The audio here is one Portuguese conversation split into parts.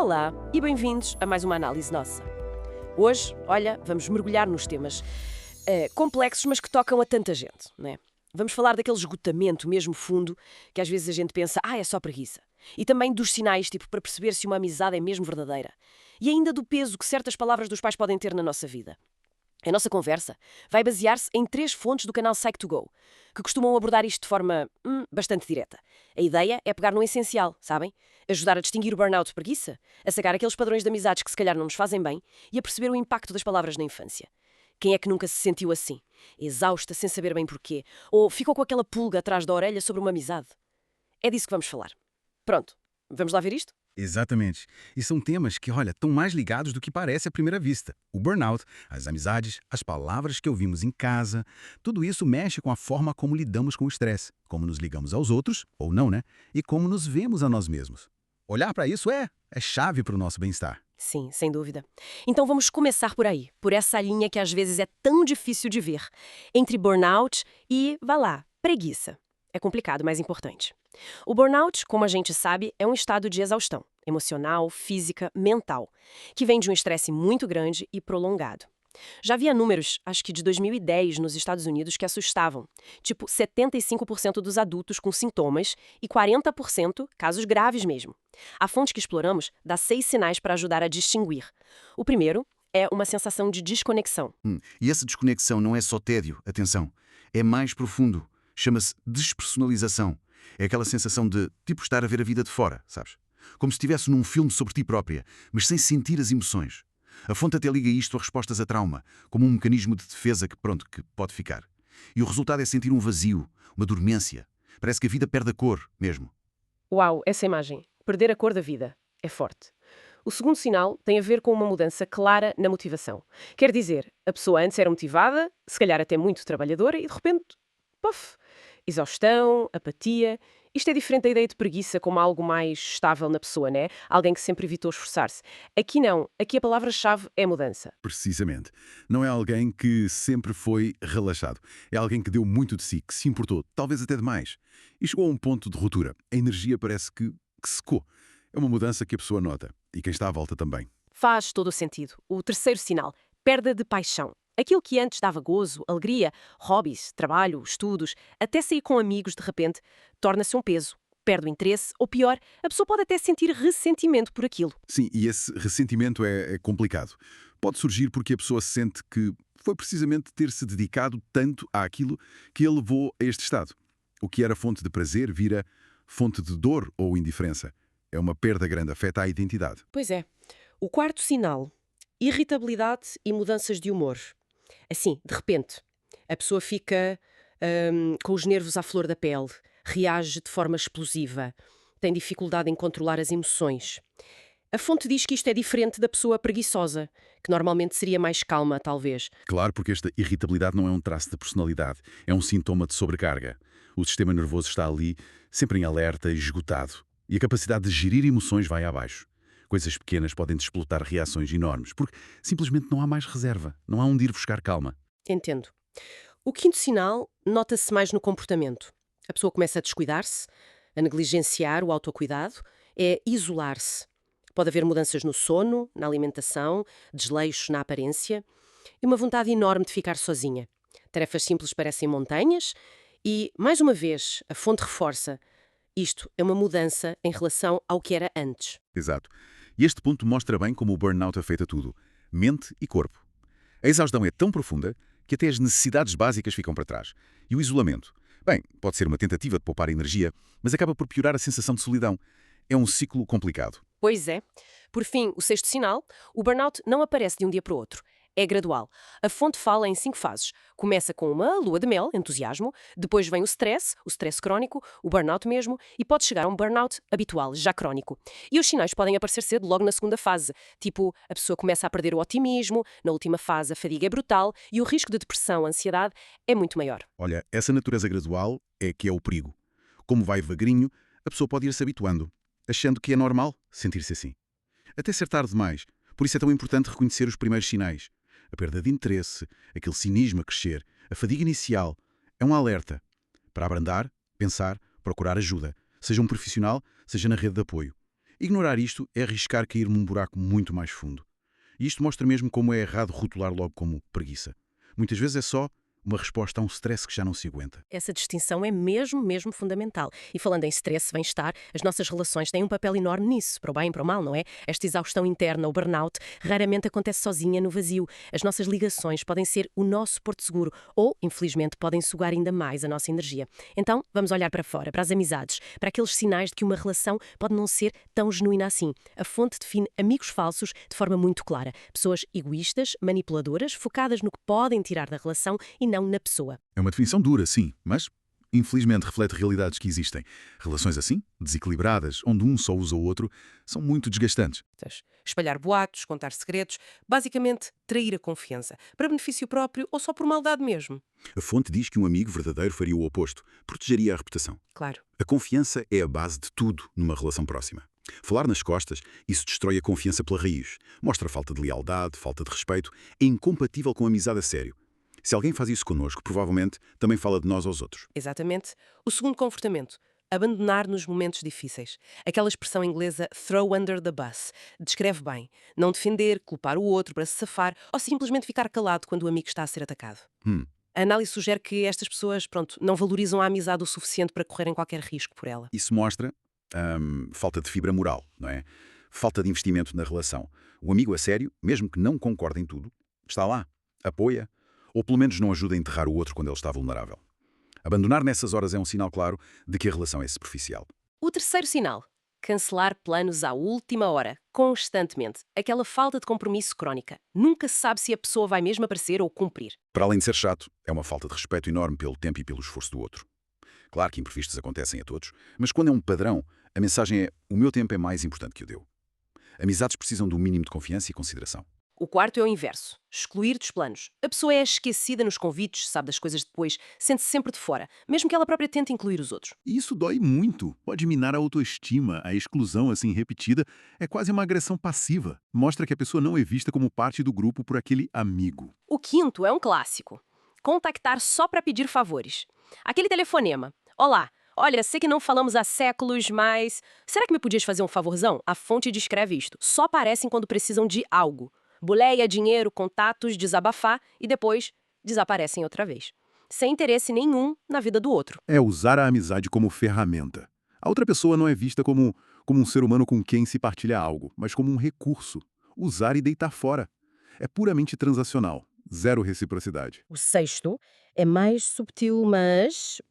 Olá e bem-vindos a mais uma análise nossa. Hoje, olha, vamos mergulhar nos temas complexos, mas que tocam a tanta gente, não é? Vamos falar daquele esgotamento mesmo fundo que às vezes a gente pensa, é só preguiça. E também dos sinais, tipo, para perceber se uma amizade é mesmo verdadeira. E ainda do peso que certas palavras dos pais podem ter na nossa vida. A nossa conversa vai basear-se em 3 fontes do canal Psych2Go, que costumam abordar isto de forma bastante direta. A ideia é pegar no essencial, sabem? Ajudar a distinguir o burnout de preguiça, a sacar aqueles padrões de amizades que se calhar não nos fazem bem e a perceber o impacto das palavras na infância. Quem é que nunca se sentiu assim? Exausta, sem saber bem porquê? Ou ficou com aquela pulga atrás da orelha sobre uma amizade? É disso que vamos falar. Pronto, vamos lá ver isto? Exatamente. E são temas que, olha, estão mais ligados do que parece à primeira vista. O burnout, as amizades, as palavras que ouvimos em casa, tudo isso mexe com a forma como lidamos com o estresse, como nos ligamos aos outros, ou não, né? E como nos vemos a nós mesmos. Olhar para isso é chave para o nosso bem-estar. Sim, sem dúvida. Então vamos começar por aí, por essa linha que às vezes é tão difícil de ver, entre burnout e, vá lá, preguiça. É complicado, mas importante. O burnout, como a gente sabe, é um estado de exaustão emocional, física, mental, que vem de um estresse muito grande e prolongado. Já havia números, acho que de 2010, nos Estados Unidos, que assustavam. Tipo, 75% dos adultos com sintomas e 40% casos graves mesmo. A fonte que exploramos dá 6 sinais para ajudar a distinguir. O primeiro é uma sensação de desconexão. E essa desconexão não é só tédio, atenção. É mais profundo. Chama-se despersonalização. É aquela sensação de, tipo, estar a ver a vida de fora, sabes? Como se estivesse num filme sobre ti própria, mas sem sentir as emoções. A fonte até liga isto a respostas a trauma, como um mecanismo de defesa que pode ficar. E o resultado é sentir um vazio, uma dormência. Parece que a vida perde a cor, mesmo. Uau, essa imagem. Perder a cor da vida. É forte. O segundo sinal tem a ver com uma mudança clara na motivação. Quer dizer, a pessoa antes era motivada, se calhar até muito trabalhadora, e de repente, puff, exaustão, apatia. Isto é diferente da ideia de preguiça como algo mais estável na pessoa, né? Alguém que sempre evitou esforçar-se. Aqui não. Aqui a palavra-chave é mudança. Precisamente. Não é alguém que sempre foi relaxado. É alguém que deu muito de si, que se importou, talvez até demais. E chegou a um ponto de ruptura. A energia parece que secou. É uma mudança que a pessoa nota. E quem está à volta também. Faz todo o sentido. O terceiro sinal, perda de paixão. Aquilo que antes dava gozo, alegria, hobbies, trabalho, estudos, até sair com amigos de repente, torna-se um peso. Perde o interesse, ou pior, a pessoa pode até sentir ressentimento por aquilo. Sim, e esse ressentimento é complicado. Pode surgir porque a pessoa sente que foi precisamente ter-se dedicado tanto àquilo que a levou a este estado. O que era fonte de prazer vira fonte de dor ou indiferença. É uma perda grande, afeta a identidade. Pois é. O quarto sinal, irritabilidade e mudanças de humor. Assim, de repente, a pessoa fica com os nervos à flor da pele, reage de forma explosiva, tem dificuldade em controlar as emoções. A fonte diz que isto é diferente da pessoa preguiçosa, que normalmente seria mais calma, talvez. Claro, porque esta irritabilidade não é um traço de personalidade, é um sintoma de sobrecarga. O sistema nervoso está ali, sempre em alerta e esgotado. E a capacidade de gerir emoções vai abaixo. Coisas pequenas podem desplotar reações enormes, porque simplesmente não há mais reserva, não há onde ir buscar calma. Entendo. O quinto sinal nota-se mais no comportamento. A pessoa começa a descuidar-se, a negligenciar o autocuidado, é isolar-se. Pode haver mudanças no sono, na alimentação, desleixos na aparência e uma vontade enorme de ficar sozinha. Tarefas simples parecem montanhas e, mais uma vez, a fonte reforça. Isto é uma mudança em relação ao que era antes. Exato. E este ponto mostra bem como o burnout afeta tudo. Mente e corpo. A exaustão é tão profunda que até as necessidades básicas ficam para trás. E o isolamento? Bem, pode ser uma tentativa de poupar energia, mas acaba por piorar a sensação de solidão. É um ciclo complicado. Pois é. Por fim, o sexto sinal, o burnout não aparece de um dia para o outro. É gradual. A fonte fala em 5 fases. Começa com uma lua de mel, entusiasmo, depois vem o stress crónico, o burnout mesmo, e pode chegar a um burnout habitual, já crónico. E os sinais podem aparecer cedo, logo na segunda fase. Tipo, a pessoa começa a perder o otimismo, na última fase a fadiga é brutal e o risco de depressão, ansiedade é muito maior. Olha, essa natureza gradual é que é o perigo. Como vai devagarinho, a pessoa pode ir se habituando, achando que é normal sentir-se assim. Até ser tarde demais. Por isso é tão importante reconhecer os primeiros sinais. A perda de interesse, aquele cinismo a crescer, a fadiga inicial, é um alerta para abrandar, pensar, procurar ajuda, seja um profissional, seja na rede de apoio. Ignorar isto é arriscar cair num buraco muito mais fundo. E isto mostra mesmo como é errado rotular logo como preguiça. Muitas vezes é só uma resposta a um stress que já não se aguenta. Essa distinção é mesmo fundamental. E falando em stress, bem-estar, as nossas relações têm um papel enorme nisso, para o bem e para o mal, não é? Esta exaustão interna, o burnout, raramente acontece sozinha no vazio. As nossas ligações podem ser o nosso porto seguro ou, infelizmente, podem sugar ainda mais a nossa energia. Então, vamos olhar para fora, para as amizades, para aqueles sinais de que uma relação pode não ser tão genuína assim. A fonte define amigos falsos de forma muito clara. Pessoas egoístas, manipuladoras, focadas no que podem tirar da relação e não na pessoa. É uma definição dura, sim, mas infelizmente reflete realidades que existem. Relações assim, desequilibradas, onde um só usa o outro, são muito desgastantes. Espalhar boatos, contar segredos, basicamente trair a confiança, para benefício próprio ou só por maldade mesmo. A fonte diz que um amigo verdadeiro faria o oposto, protegeria a reputação. Claro. A confiança é a base de tudo numa relação próxima. Falar nas costas, isso destrói a confiança pela raiz, mostra falta de lealdade, falta de respeito, é incompatível com a amizade a sério. Se alguém faz isso connosco, provavelmente também fala de nós aos outros. Exatamente. O segundo comportamento. Abandonar nos momentos difíceis. Aquela expressão inglesa throw under the bus. Descreve bem. Não defender, culpar o outro para se safar ou simplesmente ficar calado quando o amigo está a ser atacado. A análise sugere que estas pessoas, não valorizam a amizade o suficiente para correrem qualquer risco por ela. Isso mostra falta de fibra moral, não é? Falta de investimento na relação. O amigo a sério, mesmo que não concorde em tudo, está lá, apoia, ou pelo menos não ajuda a enterrar o outro quando ele está vulnerável. Abandonar nessas horas é um sinal claro de que a relação é superficial. O terceiro sinal. Cancelar planos à última hora, constantemente. Aquela falta de compromisso crónica. Nunca se sabe se a pessoa vai mesmo aparecer ou cumprir. Para além de ser chato, é uma falta de respeito enorme pelo tempo e pelo esforço do outro. Claro que imprevistos acontecem a todos, mas quando é um padrão, a mensagem é: o meu tempo é mais importante que o teu. Amizades precisam do mínimo de confiança e consideração. O quarto é o inverso. Excluir dos planos. A pessoa é esquecida nos convites, sabe das coisas depois, sente-se sempre de fora, mesmo que ela própria tente incluir os outros. E isso dói muito. Pode minar a autoestima. A exclusão, assim, repetida, é quase uma agressão passiva. Mostra que a pessoa não é vista como parte do grupo por aquele amigo. O quinto é um clássico. Contactar só para pedir favores. Aquele telefonema. Olá, olha, sei que não falamos há séculos, mas será que me podias fazer um favorzão? A fonte descreve isto. Só aparecem quando precisam de algo. Boleia, dinheiro, contatos, desabafar e depois desaparecem outra vez. Sem interesse nenhum na vida do outro. É usar a amizade como ferramenta. A outra pessoa não é vista como um ser humano com quem se partilha algo, mas como um recurso. Usar e deitar fora. É puramente transacional. Zero reciprocidade. O sexto é mais subtil, mas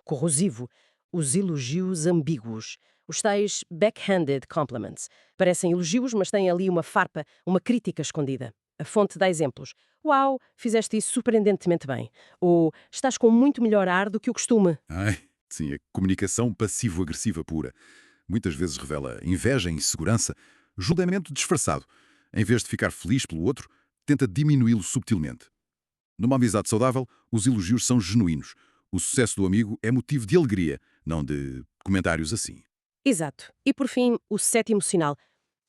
corrosivo. Os elogios ambíguos. Os tais backhanded compliments. Parecem elogios, mas têm ali uma farpa, uma crítica escondida. A fonte dá exemplos. Uau, fizeste isso surpreendentemente bem. Ou estás com muito melhor ar do que o costume. Sim, a comunicação passivo-agressiva pura. Muitas vezes revela inveja e insegurança, julgamento disfarçado. Em vez de ficar feliz pelo outro, tenta diminuí-lo subtilmente. Numa amizade saudável, os elogios são genuínos. O sucesso do amigo é motivo de alegria, não de comentários assim. Exato. E por fim, o sétimo sinal.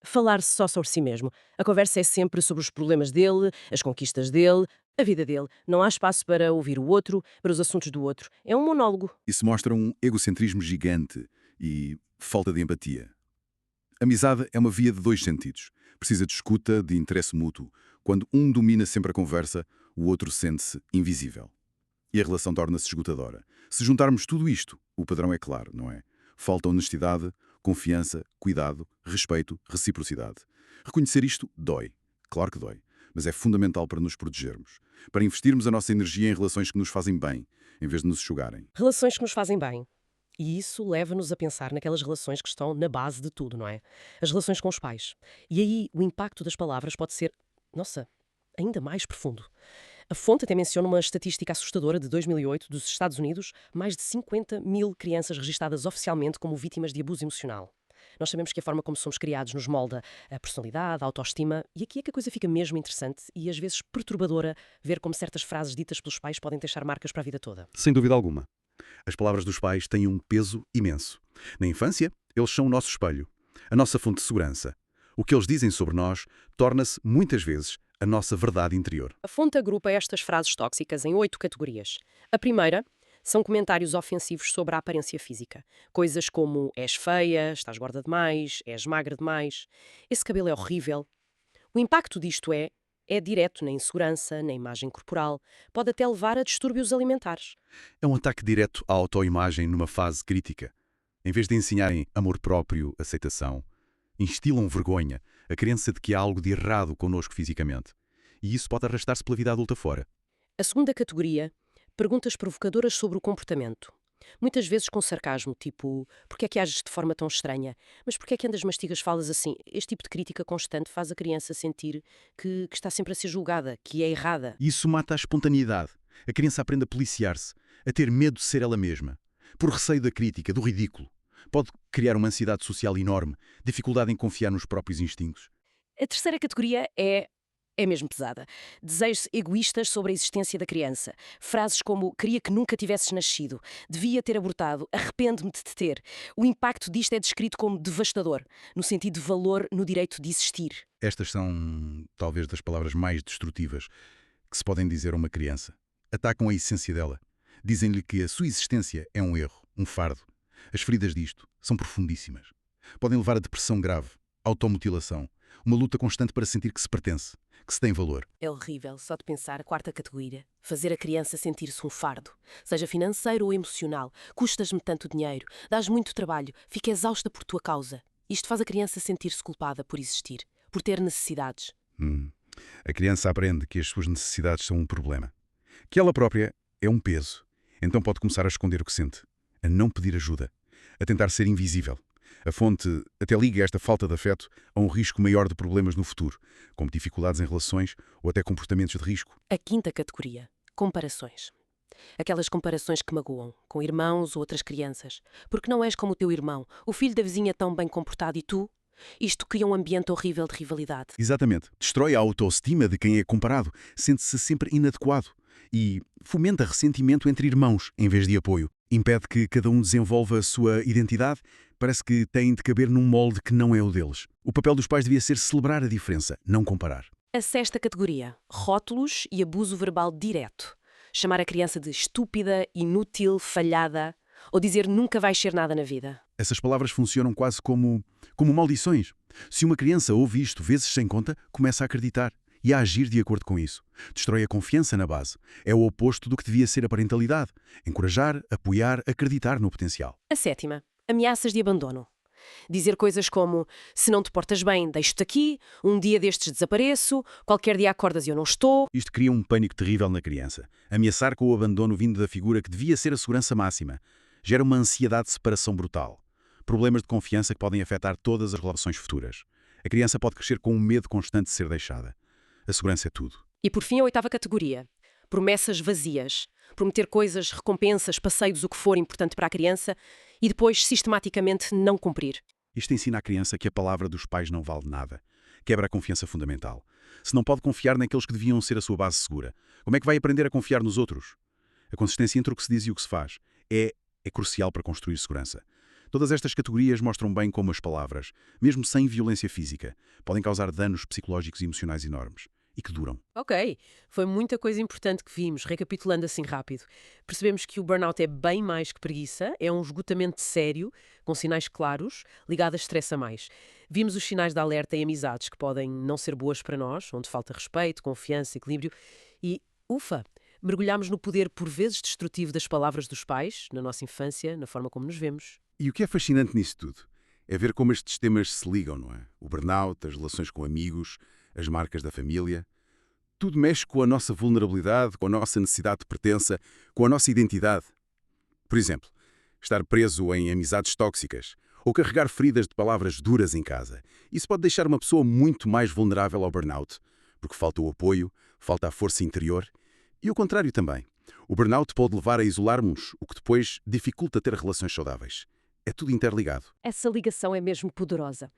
Falar só sobre si mesmo. A conversa é sempre sobre os problemas dele, as conquistas dele, a vida dele. Não há espaço para ouvir o outro, para os assuntos do outro. É um monólogo. Isso mostra um egocentrismo gigante e falta de empatia. Amizade é uma via de dois sentidos. Precisa de escuta, de interesse mútuo. Quando um domina sempre a conversa, o outro sente-se invisível. E a relação torna-se esgotadora. Se juntarmos tudo isto, o padrão é claro, não é? Falta honestidade, confiança, cuidado, respeito, reciprocidade. Reconhecer isto dói. Claro que dói. Mas é fundamental para nos protegermos. Para investirmos a nossa energia em relações que nos fazem bem, em vez de nos enxugarem. Relações que nos fazem bem. E isso leva-nos a pensar naquelas relações que estão na base de tudo, não é? As relações com os pais. E aí o impacto das palavras pode ser, ainda mais profundo. A fonte até menciona uma estatística assustadora de 2008 dos Estados Unidos, mais de 50 mil crianças registadas oficialmente como vítimas de abuso emocional. Nós sabemos que a forma como somos criados nos molda a personalidade, a autoestima, e aqui é que a coisa fica mesmo interessante e às vezes perturbadora ver como certas frases ditas pelos pais podem deixar marcas para a vida toda. Sem dúvida alguma. As palavras dos pais têm um peso imenso. Na infância, eles são o nosso espelho, a nossa fonte de segurança. O que eles dizem sobre nós torna-se, muitas vezes, a nossa verdade interior. A fonte agrupa estas frases tóxicas em 8 categorias. A primeira São comentários ofensivos sobre a aparência física. Coisas como és feia, estás gorda demais, és magra demais, esse cabelo é horrível. O impacto disto é direto na insegurança, na imagem corporal. Pode até levar a distúrbios alimentares. É um ataque direto à autoimagem numa fase crítica. Em vez de ensinarem amor próprio, aceitação, instilam vergonha, a crença de que há algo de errado connosco fisicamente. E isso pode arrastar-se pela vida adulta fora. A segunda categoria, perguntas provocadoras sobre o comportamento. Muitas vezes com sarcasmo, tipo, porquê é que ages de forma tão estranha? Mas porquê é que andas mastigas falas assim? Este tipo de crítica constante faz a criança sentir que está sempre a ser julgada, que é errada. Isso mata a espontaneidade. A criança aprende a policiar-se, a ter medo de ser ela mesma. Por receio da crítica, do ridículo. Pode criar uma ansiedade social enorme, dificuldade em confiar nos próprios instintos. A terceira categoria é mesmo pesada. Desejos egoístas sobre a existência da criança. Frases como queria que nunca tivesses nascido, devia ter abortado, arrependo-me de te ter. O impacto disto é descrito como devastador, no sentido de valor no direito de existir. Estas são, talvez, das palavras mais destrutivas que se podem dizer a uma criança. Atacam a essência dela. Dizem-lhe que a sua existência é um erro, um fardo. As feridas disto são profundíssimas. Podem levar a depressão grave, automutilação, uma luta constante para sentir que se pertence, que se tem valor. É horrível, só de pensar a quarta categoria. Fazer a criança sentir-se um fardo, seja financeiro ou emocional. Custas-me tanto dinheiro, dás muito trabalho, fico exausta por tua causa. Isto faz a criança sentir-se culpada por existir, por ter necessidades. A criança aprende que as suas necessidades são um problema. Que ela própria é um peso. Então pode começar a esconder o que sente, a não pedir ajuda, a tentar ser invisível. A fonte até liga esta falta de afeto a um risco maior de problemas no futuro, como dificuldades em relações ou até comportamentos de risco. A quinta categoria, comparações. Aquelas comparações que magoam, com irmãos ou outras crianças. Porque não és como o teu irmão, o filho da vizinha tão bem comportado e tu? Isto cria um ambiente horrível de rivalidade. Exatamente. Destrói a autoestima de quem é comparado, sente-se sempre inadequado e fomenta ressentimento entre irmãos em vez de apoio. Impede que cada um desenvolva a sua identidade. Parece que têm de caber num molde que não é o deles. O papel dos pais devia ser celebrar a diferença, não comparar. A sexta categoria, rótulos e abuso verbal direto. Chamar a criança de estúpida, inútil, falhada, ou dizer nunca vais ser nada na vida. Essas palavras funcionam quase como maldições. Se uma criança ouve isto vezes sem conta, começa a acreditar e a agir de acordo com isso. Destrói a confiança na base. É o oposto do que devia ser a parentalidade. Encorajar, apoiar, acreditar no potencial. A sétima, ameaças de abandono. Dizer coisas como, se não te portas bem, deixo-te aqui, um dia destes desapareço, qualquer dia acordas e eu não estou. Isto cria um pânico terrível na criança. Ameaçar com o abandono vindo da figura que devia ser a segurança máxima. Gera uma ansiedade de separação brutal. Problemas de confiança que podem afetar todas as relações futuras. A criança pode crescer com um medo constante de ser deixada. A segurança é tudo. E por fim a oitava categoria, promessas vazias. Prometer coisas, recompensas, passeios, o que for importante para a criança e depois sistematicamente não cumprir. Isto ensina à criança que a palavra dos pais não vale nada. Quebra a confiança fundamental. Se não pode confiar naqueles que deviam ser a sua base segura, como é que vai aprender a confiar nos outros? A consistência entre o que se diz e o que se faz é crucial para construir segurança. Todas estas categorias mostram bem como as palavras, mesmo sem violência física, podem causar danos psicológicos e emocionais enormes. E que duram. Ok, foi muita coisa importante que vimos, recapitulando assim rápido. Percebemos que o burnout é bem mais que preguiça, é um esgotamento sério, com sinais claros, ligado a estresse a mais. Vimos os sinais de alerta em amizades que podem não ser boas para nós, onde falta respeito, confiança, equilíbrio e, ufa, mergulhámos no poder por vezes destrutivo das palavras dos pais, na nossa infância, na forma como nos vemos. E o que é fascinante nisso tudo é ver como estes temas se ligam, não é? O burnout, as relações com amigos, as marcas da família. Tudo mexe com a nossa vulnerabilidade, com a nossa necessidade de pertença, com a nossa identidade. Por exemplo, estar preso em amizades tóxicas ou carregar feridas de palavras duras em casa. Isso pode deixar uma pessoa muito mais vulnerável ao burnout, porque falta o apoio, falta a força interior. E o contrário também. O burnout pode levar a isolarmos, o que depois dificulta ter relações saudáveis. É tudo interligado. Essa ligação é mesmo poderosa.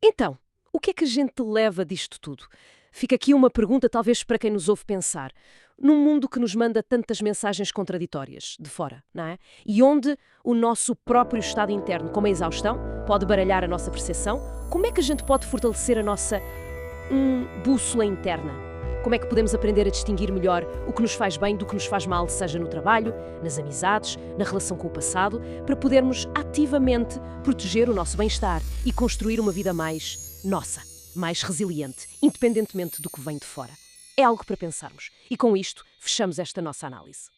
Então, o que é que a gente leva disto tudo? Fica aqui uma pergunta, talvez para quem nos ouve pensar. Num mundo que nos manda tantas mensagens contraditórias, de fora, não é? E onde o nosso próprio estado interno, como a exaustão, pode baralhar a nossa percepção, como é que a gente pode fortalecer a nossa bússola interna? Como é que podemos aprender a distinguir melhor o que nos faz bem do que nos faz mal, seja no trabalho, nas amizades, na relação com o passado, para podermos ativamente proteger o nosso bem-estar e construir uma vida mais nossa, mais resiliente, independentemente do que vem de fora. É algo para pensarmos. E com isto, fechamos esta nossa análise.